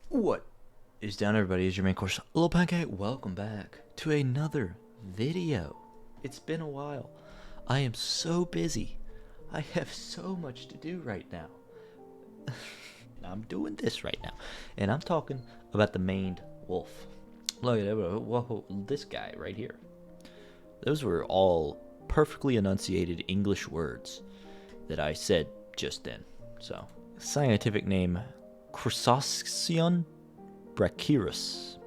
What is down, everybody? Is your main course, Little Pancake. Welcome back to another video. It's been a while. I am so busy. I have so much to do right now. And I'm doing this right now. And I'm talking about the maned wolf. Look at it. Whoa, this guy right here. Those were all perfectly enunciated English words that I said just then. So, scientific name, Chrysoscion brachyurus.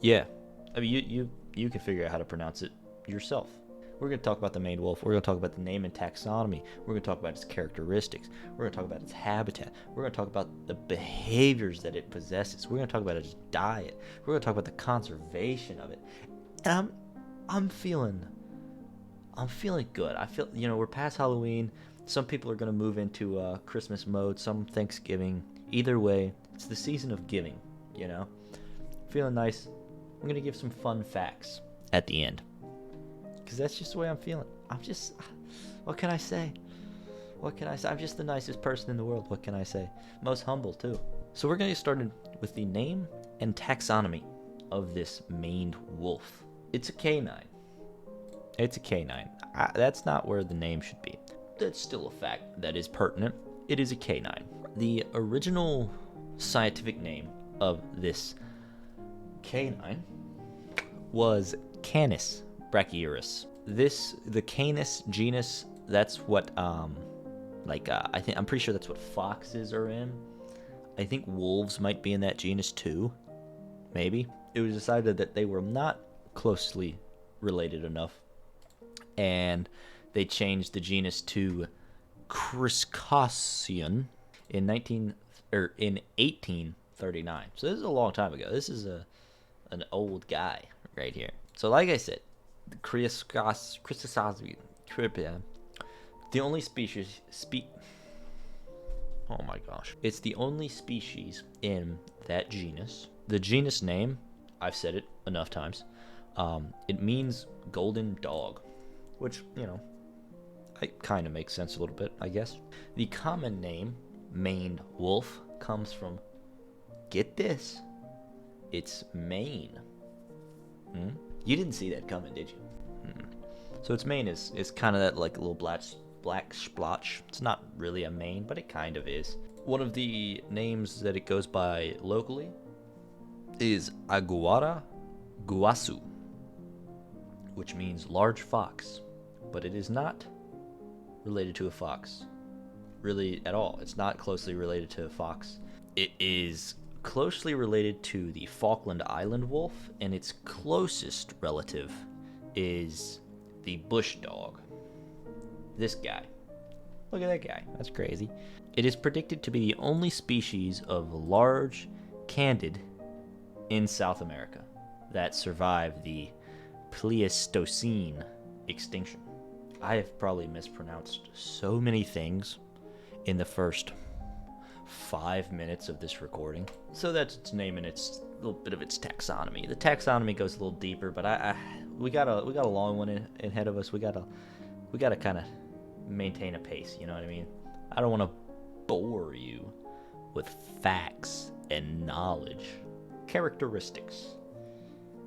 Yeah, I mean you can figure out how to pronounce it yourself. We're going to talk about the maned wolf. We're going to talk about the name and taxonomy. We're going to talk about its characteristics. We're going to talk about its habitat. We're going to talk about the behaviors that it possesses. We're going to talk about its diet. We're going to talk about the conservation of it. And I'm feeling good. I feel, we're past Halloween. Some people are going to move into Christmas mode, some Thanksgiving. Either way, it's the season of giving, Feeling nice. I'm going to give some fun facts at the end. Because that's just the way I'm feeling. What can I say? I'm just the nicest person in the world. What can I say? Most humble, too. So we're going to get started with the name and taxonomy of this maned wolf. It's a canine. That's not where the name should be. That's still a fact that is pertinent. It is a canine. The original scientific name of this canine was Canis brachyurus. The Canis genus, that's what I'm pretty sure that's what foxes are in. I think wolves might be in that genus too. Maybe. It was decided that they were not closely related enough, and they changed the genus to Chrysoscion in 1839. So this is a long time ago. This is an old guy right here. So like I said, the Chrysoscion, the only species oh my gosh. It's the only species in that genus. The genus name, I've said it enough times. It means golden dog, which, it kind of makes sense a little bit, I guess. The common name, maned wolf, comes from, get this, it's mane. You didn't see that coming, did you? So its mane is kind of that like little black splotch. It's not really a mane, but it kind of is. One of the names that it goes by locally is Aguara guasu, which means large fox, but it is not related to a fox, really at all. It's not closely related to a fox. It is closely related to the Falkland Island wolf, and its closest relative is the bush dog. This guy. Look at that guy. That's crazy. It is predicted to be the only species of large candid in South America that survived the Pleistocene extinction. I have probably mispronounced so many things in the first 5 minutes of this recording. So that's its name and its little bit of its taxonomy. The taxonomy goes a little deeper, but we got a long one ahead of us. We gotta kind of maintain a pace. You know what I mean? I don't want to bore you with facts and knowledge. Characteristics.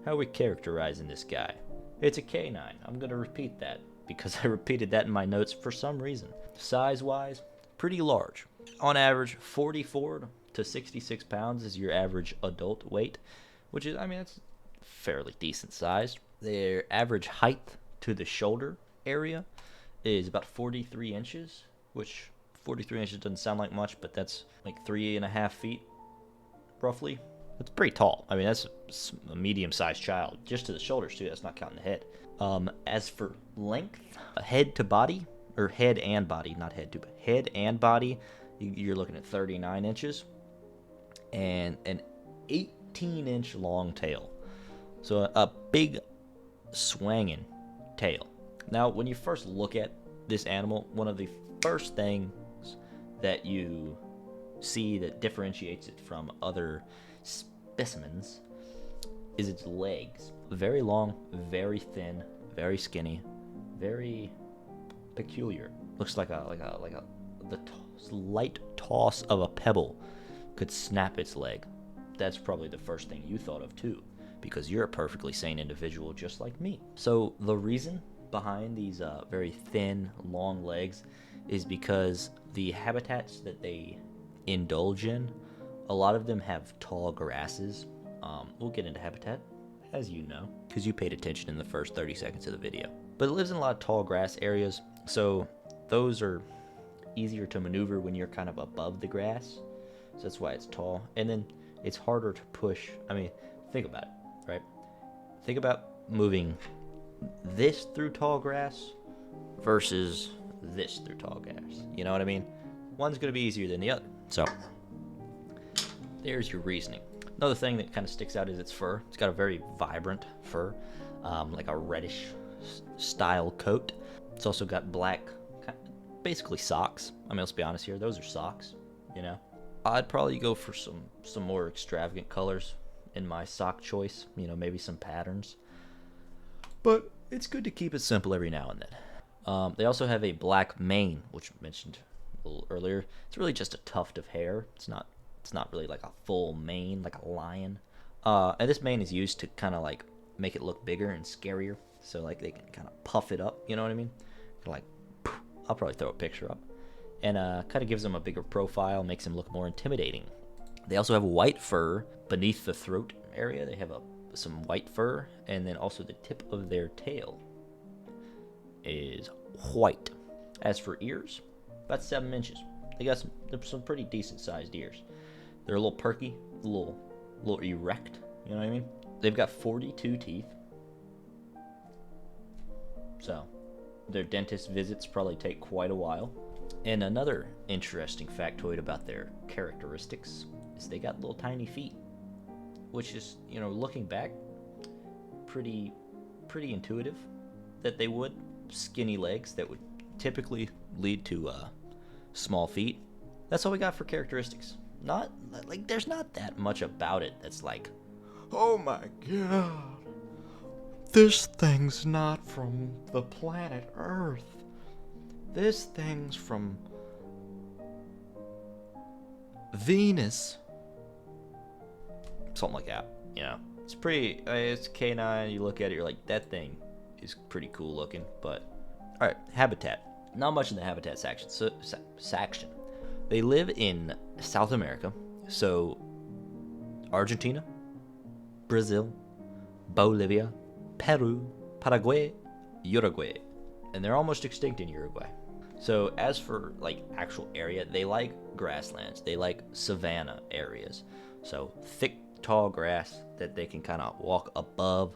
How are we characterizing this guy? It's a canine. I'm going to repeat that because I repeated that in my notes for some reason. Size-wise, pretty large. On average, 44 to 66 pounds is your average adult weight, which is, that's fairly decent size. Their average height to the shoulder area is about 43 inches, which 43 inches doesn't sound like much, but that's like 3.5 feet, roughly. That's pretty tall. That's a medium-sized child. Just to the shoulders, too. That's not counting the head. As for length, head to body, or head and body, not head to, but head and body, you're looking at 39 inches. And an 18-inch long tail. So a big, swanging tail. Now, when you first look at this animal, one of the first things that you see that differentiates it from other specimens is its legs. Very long, very thin, very skinny, very peculiar. Looks like the slight toss of a pebble could snap its leg. That's probably the first thing you thought of too, because you're a perfectly sane individual just like me. So the reason behind these very thin, long legs is because the habitats that they indulge in, a lot of them have tall grasses. We'll get into habitat, as you know, because you paid attention in the first 30 seconds of the video. But it lives in a lot of tall grass areas, so those are easier to maneuver when you're kind of above the grass. So that's why it's tall. And then it's harder to push. I mean, think about it, right? Think about moving this through tall grass versus this through tall grass. You know what I mean? One's going to be easier than the other. So there's your reasoning. Another thing that kind of sticks out is its fur. It's got a very vibrant fur, like a reddish style coat. It's also got black, basically socks. I mean, let's be honest here. Those are socks, you know? I'd probably go for some more extravagant colors in my sock choice. You know, maybe some patterns. But it's good to keep it simple every now and then. They also have a black mane, which I mentioned a little earlier. It's really just a tuft of hair. It's not really like a full mane, like a lion. And this mane is used to kind of like make it look bigger and scarier. So like they can kind of puff it up, you know what I mean? Like, I'll probably throw a picture up. And kind of gives them a bigger profile, makes them look more intimidating. They also have white fur beneath the throat area. They have some white fur, and then also the tip of their tail is white. As for ears, about 7 inches. They're some pretty decent sized ears. They're a little perky, a little erect, you know what I mean? They've got 42 teeth. So their dentist visits probably take quite a while. And another interesting factoid about their characteristics is they got little tiny feet, which is, you know, looking back, pretty intuitive that they would. Skinny legs that would typically lead to small feet. That's all we got for characteristics. Not like there's not that much about it that's like, oh my god, this thing's not from the planet Earth. This thing's from Venus. Something like that, you know. It's pretty, it's canine, you look at it, you're like, that thing is pretty cool looking, but... Alright, habitat. Not much in the habitat section. They live in South America, so Argentina, Brazil, Bolivia, Peru, Paraguay, Uruguay. And they're almost extinct in Uruguay. So as for like actual area, they like grasslands. They like savanna areas. So thick, tall grass that they can kind of walk above,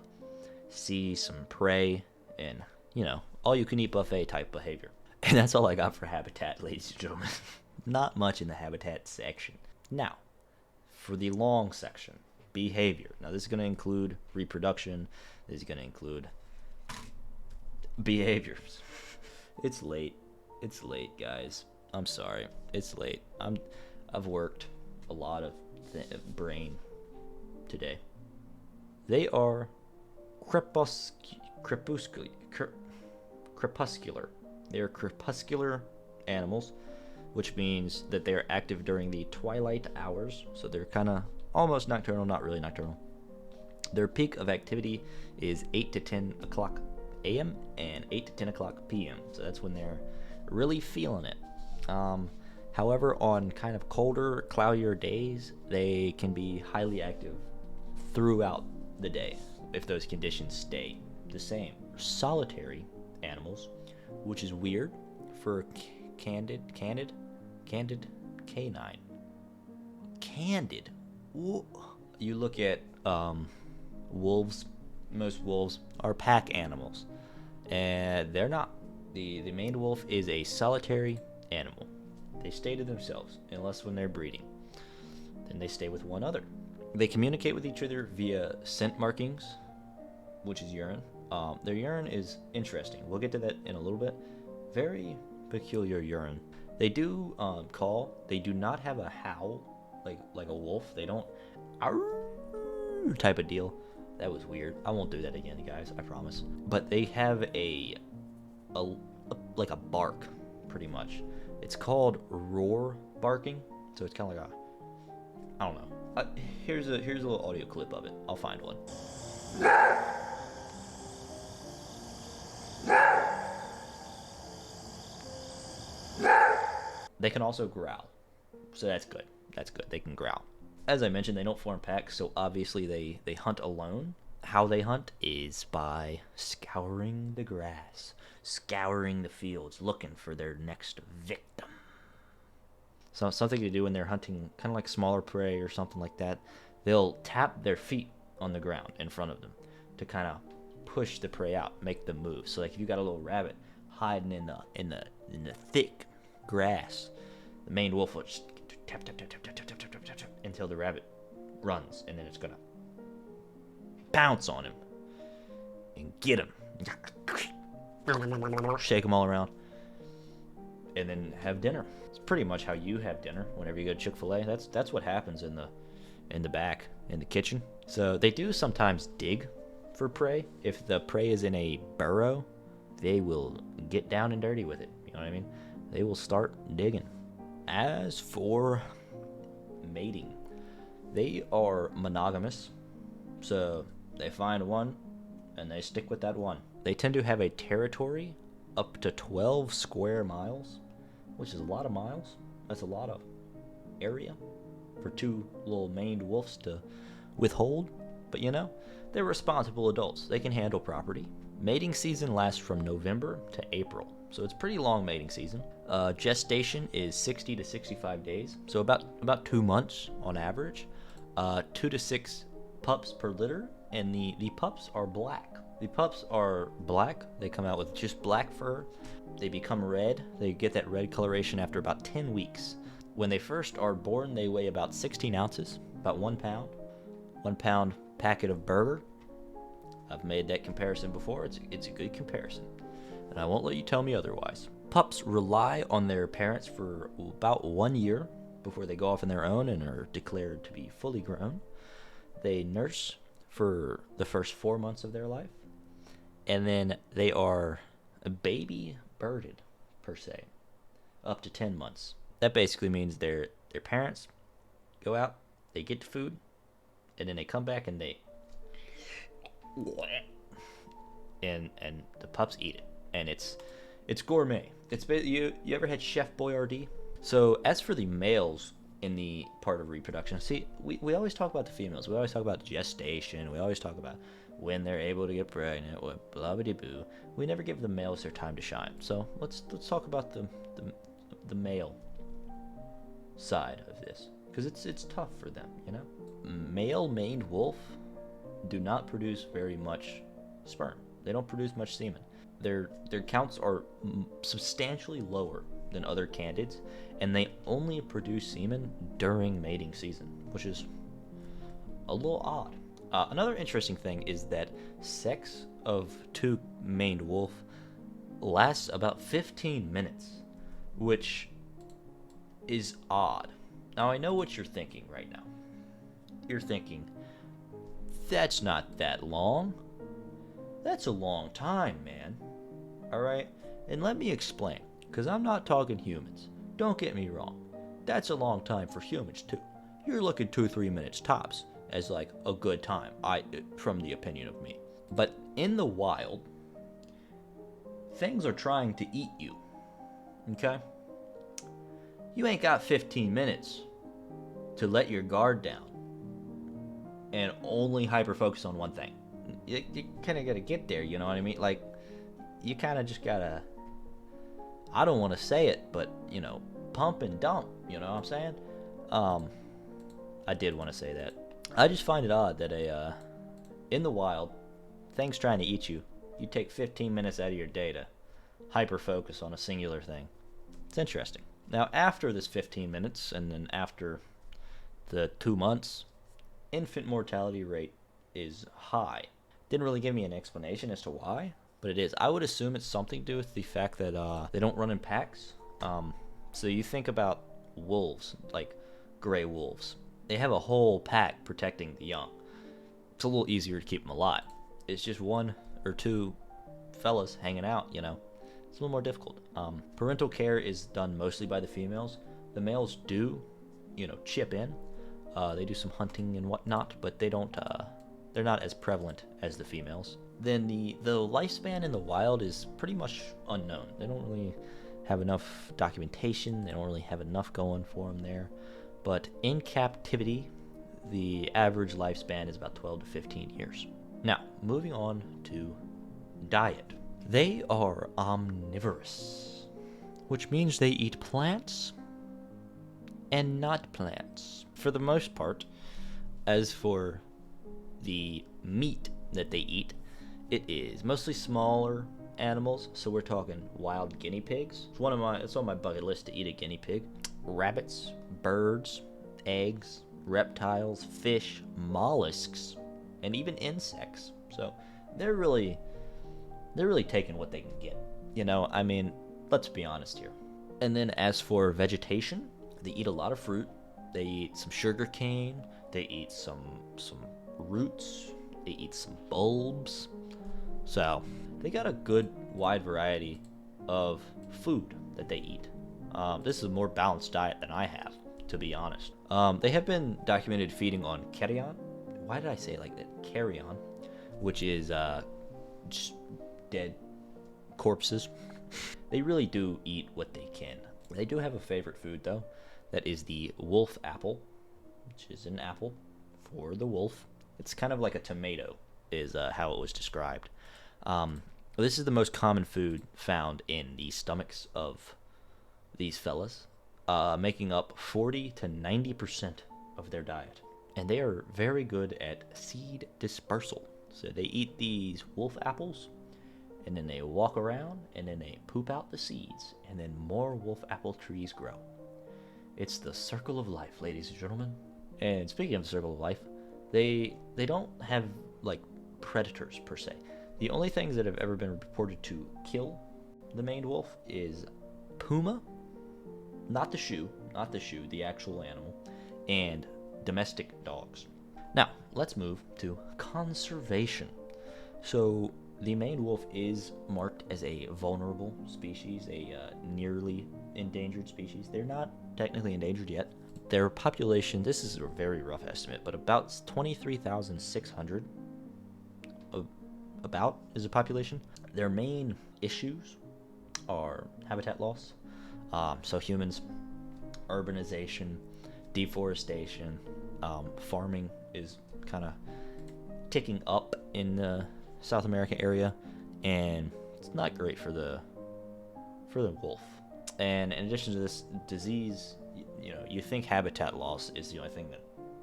see some prey, and, you know, all you can eat buffet type behavior. And that's all I got for habitat, ladies and gentlemen. Not much in the habitat section. Now, for the long section, behavior. Now this is going to include reproduction. This is going to include behaviors. It's late, guys. I'm sorry. It's late. I've worked a lot of brain today. They are crepuscular. They are crepuscular animals, which means that they are active during the twilight hours. So they're kind of almost nocturnal, not really nocturnal. Their peak of activity is 8 to 10 o'clock a.m. and 8 to 10 o'clock p.m. So that's when they're really feeling it. However, on kind of colder, cloudier days, they can be highly active throughout the day if those conditions stay the same. Solitary animals, which is weird for candid canine. Candid. You look at wolves. Most wolves are pack animals, and they're not. The maned wolf is a solitary animal. They stay to themselves unless when they're breeding. Then they stay with one other. They communicate with each other via scent markings, which is urine. Their urine is interesting. We'll get to that in a little bit. Very peculiar urine. They do call. They do not have a howl like a wolf. They don't type of deal. That was weird. I won't do that again, guys. I promise. But they have a like a bark, pretty much. It's called roar barking. So it's kind of like I don't know. Here's a little audio clip of it. I'll find one. They can also growl. So that's good. That's good. They can growl. As I mentioned, they don't form packs, so obviously they hunt alone. How they hunt is by scouring the grass, scouring the fields, looking for their next victim. So something to do when they're hunting, kind of like smaller prey or something like that. They'll tap their feet on the ground in front of them to kind of push the prey out, make them move. So like if you got a little rabbit hiding in the thick grass, the maned wolf will just tap tap tap tap tap tap tap tap tap tap until the rabbit runs, and then it's gonna bounce on him and get him, shake him all around, and then have dinner. It's pretty much how you have dinner whenever you go to Chick-fil-A. That's what happens in the back in the kitchen. So they do sometimes dig for prey. If the prey is in a burrow, they will get down and dirty with it. You know what I mean? They will start digging. As for mating, they are monogamous. So they find one and they stick with that one. They tend to have a territory up to 12 square miles, which is a lot of miles. That's a lot of area for two little maned wolves to withhold. But you know, they're responsible adults. They can handle property. Mating season lasts from November to April, so it's pretty long mating season. Gestation is 60 to 65 days, so about 2 months on average. 2 to 6 pups per litter, and the pups are black. The pups are black. They come out with just black fur. They become red. They get that red coloration after about 10 weeks. When they first are born, they weigh about 16 ounces, about 1 pound. 1 pound packet of burger. I've made that comparison before. It's a good comparison, and I won't let you tell me otherwise. Pups rely on their parents for about 1 year before they go off on their own and are declared to be fully grown. They nurse for the first 4 months of their life, and then they are baby birded, per se, up to 10 months. That basically means their parents go out, they get the food, and then they come back and they and the pups eat it, and it's gourmet. It's you ever had Chef Boyardee? So as for the males in the part of reproduction, see, we always talk about the females. We always talk about gestation. We always talk about when they're able to get pregnant, what blah blah boo. We never give the males their time to shine. So let's talk about the male side of this, because it's tough for them, you know. Male maned wolf do not produce very much sperm. They don't produce much semen. Their counts are substantially lower than other candids, and they only produce semen during mating season, which is a little odd. Another interesting thing is that sex of two maned wolf lasts about 15 minutes, which is odd. Now I know what you're thinking right now. You're thinking, that's not that long. That's a long time, man. Alright? And let me explain, because I'm not talking humans. Don't get me wrong. That's a long time for humans, too. You're looking 2-3 minutes tops as like a good time, from the opinion of me. But in the wild, things are trying to eat you. Okay? You ain't got 15 minutes to let your guard down and only hyper focus on one thing. You kind of gotta get there, you know what I mean? Like, you kind of just gotta, I don't want to say it, but, you know, pump and dump, you know what I'm saying? I did want to say that. I just find it odd that in the wild, things trying to eat you, you take 15 minutes out of your day to hyper focus on a singular thing. It's interesting. Now, after this 15 minutes, and then after the 2 months, infant mortality rate is high. Didn't really give me an explanation as to why, but it is. I would assume it's something to do with the fact that they don't run in packs. So you think about wolves, like gray wolves. They have a whole pack protecting the young. It's a little easier to keep them alive. It's just 1 or 2 fellas hanging out, you know. It's a little more difficult. Parental care is done mostly by the females. The males do, chip in. They do some hunting and whatnot, but they don't. They're not as prevalent as the females. Then the lifespan in the wild is pretty much unknown. They don't really have enough documentation. They don't really have enough going for them there. But in captivity, the average lifespan is about 12 to 15 years. Now, moving on to diet. They are omnivorous, which means they eat plants and not plants for the most part. As for the meat that they eat, it is mostly smaller animals, so we're talking wild guinea pigs. It's on my bucket list to eat a guinea pig. Rabbits, birds, eggs, reptiles, fish, mollusks, and even insects. So they're really taking what they can get. Let's be honest here. And then as for vegetation, they eat a lot of fruit. They eat some sugar cane. They eat some roots. They eat some bulbs. So they got a good wide variety of food that they eat. This is a more balanced diet than I have, to be honest. They have been documented feeding on carrion. Why did I say it like that? Carrion, which is just dead corpses. They really do eat what they can. They do have a favorite food, though. That is the wolf apple, which is an apple for the wolf. It's kind of like a tomato, is how it was described. This is the most common food found in the stomachs of these fellas, making up 40 to 90% of their diet. And they are very good at seed dispersal. So they eat these wolf apples, and then they walk around, and then they poop out the seeds, and then more wolf apple trees grow. It's the circle of life, ladies and gentlemen. And speaking of the circle of life, they don't have like predators per se. The only things that have ever been reported to kill the maned wolf is puma, not the shoe, the actual animal, and domestic dogs. Now, let's move to conservation. So, the maned wolf is marked as a vulnerable species, a nearly endangered species. They're not technically endangered yet. Their population, this is a very rough estimate, but about 23,600 about is a population. Their main issues are habitat loss. So humans, urbanization, deforestation, farming is kind of ticking up in the South America area, and it's not great for the wolf. And in addition to this disease, you think habitat loss is the only thing that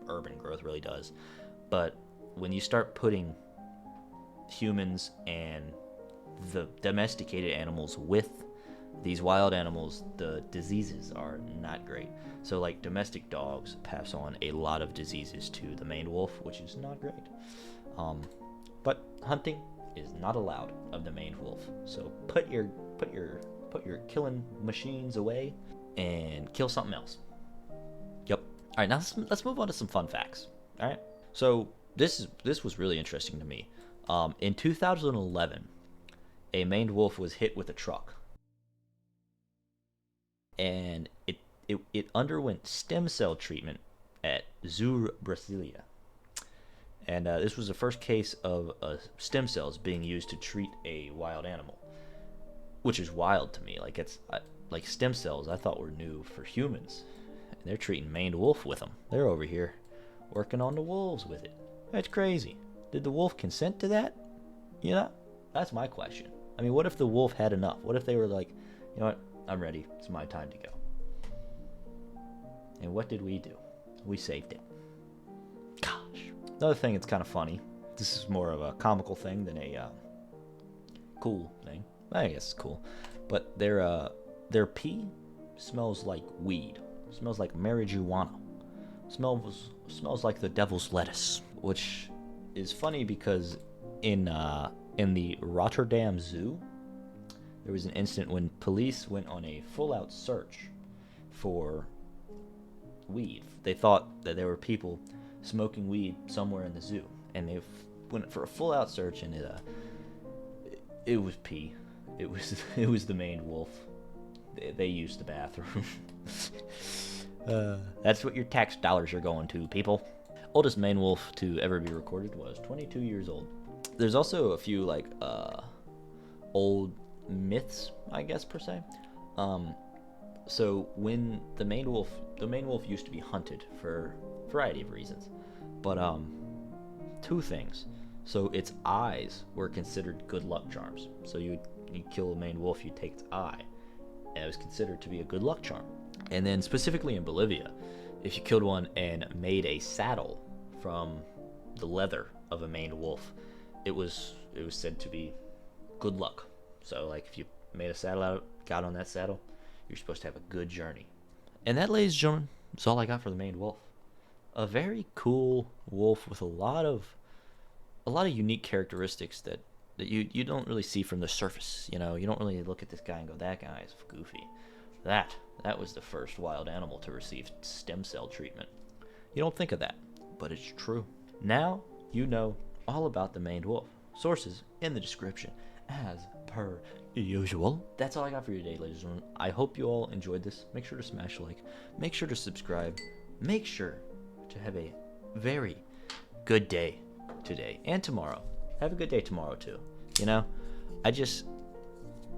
urban growth really does, but when you start putting humans and the domesticated animals with these wild animals, the diseases are not great. So like domestic dogs pass on a lot of diseases to the maned wolf, which is not great. But hunting is not allowed of the maned wolf. So put your killing machines away and kill something else. Yep. All right, now let's move on to some fun facts. All right. So this was really interesting to me. In 2011, a maned wolf was hit with a truck, and it underwent stem cell treatment at Zoo Brasilia. And this was the first case of stem cells being used to treat a wild animal, which is wild to me. Like stem cells, I thought were new for humans, and they're treating maned wolf with them. They're over here working on the wolves with it. That's crazy. Did the wolf consent to that? That's my question. I mean, what if the wolf had enough? What if they were like, you know what, I'm ready. It's my time to go. And what did we do? We saved it. Gosh. Another thing that's kind of funny. This is more of a comical thing than a cool thing. I guess it's cool. But their pee smells like weed. Smells like marijuana. Smells like the devil's lettuce, which is funny because in the Rotterdam Zoo, there was an incident when police went on a full-out search for weed. They thought that there were people smoking weed somewhere in the zoo, and they went for a full-out search, and it was pee. It was it was the maned wolf. They used the bathroom. That's what your tax dollars are going to, people. Oldest maned wolf to ever be recorded was 22 years old. There's also a few like old myths, I guess per se. So when the maned wolf used to be hunted for a variety of reasons, but two things. So its eyes were considered good luck charms. So you kill a maned wolf, you take its eye, and it was considered to be a good luck charm. And then specifically in Bolivia, if you killed one and made a saddle from the leather of a maned wolf, it was said to be good luck. So like if you made a saddle out, got on that saddle, you're supposed to have a good journey. And that, ladies and gentlemen, is all I got for the maned wolf. A very cool wolf with a lot of unique characteristics that you don't really see from the surface. You know, you don't really look at this guy and go, that guy is goofy. That was the first wild animal to receive stem cell treatment. You don't think of that, but it's true. Now you know all about the maned wolf. Sources in the description, as per usual. That's all I got for you today, ladies and gentlemen. I hope you all enjoyed this. Make sure to smash a like. Make sure to subscribe. Make sure to have a very good day today and tomorrow. Have a good day tomorrow too. You know,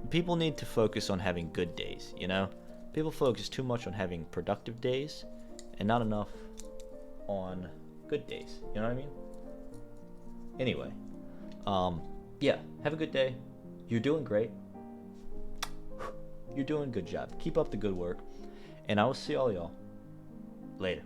people need to focus on having good days. You know, people focus too much on having productive days and not enough on good days. You know what I mean? Anyway, yeah, have a good day. You're doing great. You're doing a good job. Keep up the good work. And I will see all y'all later.